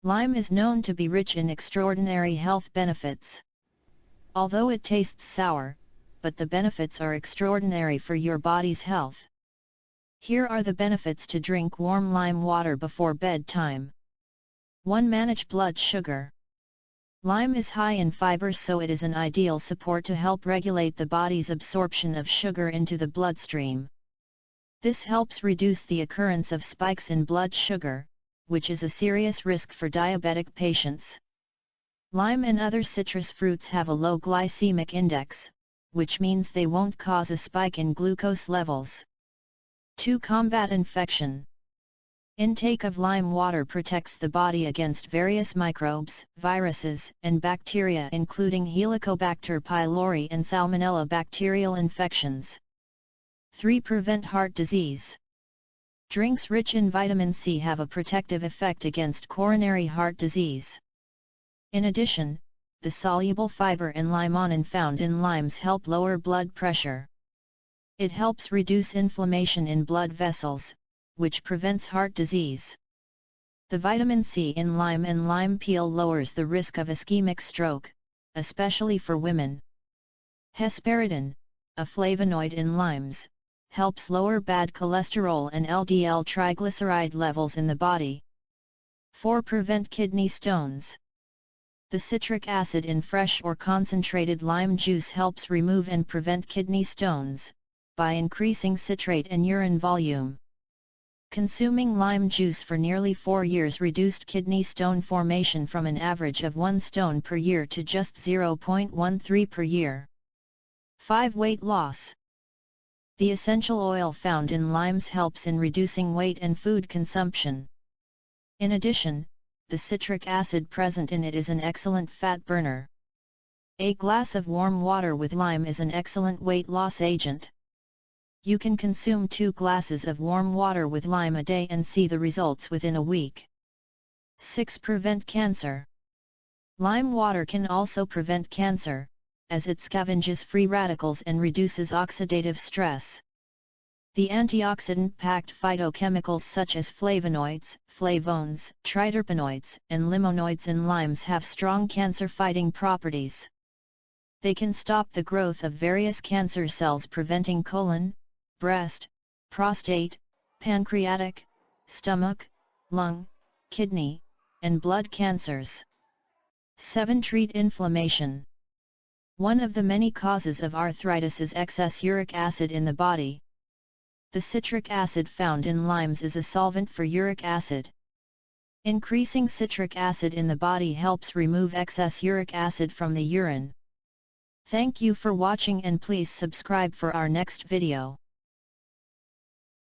Lime is known to be rich in extraordinary health benefits. Although it tastes sour, but the benefits are extraordinary for your body's health. Here are the benefits to drink warm lime water before bedtime. 1. Manage blood sugar. Lime is high in fiber, so it is an ideal support to help regulate the body's absorption of sugar into the bloodstream. This helps reduce the occurrence of spikes in blood sugar, which is a serious risk for diabetic patients. Lime and other citrus fruits have a low glycemic index, which means they won't cause a spike in glucose levels. 2. Combat infection. Intake of lime water protects the body against various microbes, viruses, and bacteria, including Helicobacter pylori and Salmonella bacterial infections. 3. Prevent heart disease. Drinks rich in vitamin C have a protective effect against coronary heart disease. In addition, the soluble fiber and limonin found in limes help lower blood pressure. It helps reduce inflammation in blood vessels, which prevents heart disease. The vitamin C in lime and lime peel lowers the risk of ischemic stroke, especially for women. Hesperidin, a flavonoid in limes, helps lower bad cholesterol and LDL triglyceride levels in the body. 4. Prevent kidney stones. The citric acid in fresh or concentrated lime juice helps remove and prevent kidney stones, by increasing citrate and urine volume. Consuming lime juice for nearly 4 years reduced kidney stone formation from an average of 1 stone per year to just 0.13 per year. 5. Weight loss. The essential oil found in limes helps in reducing weight and food consumption. In addition, the citric acid present in it is an excellent fat burner. A glass of warm water with lime is an excellent weight loss agent. You can consume 2 glasses of warm water with lime a day and see the results within a week. 6. Prevent cancer. Lime water can also prevent cancer, as it scavenges free radicals and reduces oxidative stress. The antioxidant-packed phytochemicals such as flavonoids, flavones, triterpenoids, and limonoids in limes have strong cancer-fighting properties. They can stop the growth of various cancer cells, preventing colon, breast, prostate, pancreatic, stomach, lung, kidney, and blood cancers. 7. Treat inflammation. One of the many causes of arthritis is excess uric acid in the body. The citric acid found in limes is a solvent for uric acid. Increasing citric acid in the body helps remove excess uric acid from the urine. Thank you for watching, and please subscribe for our next video.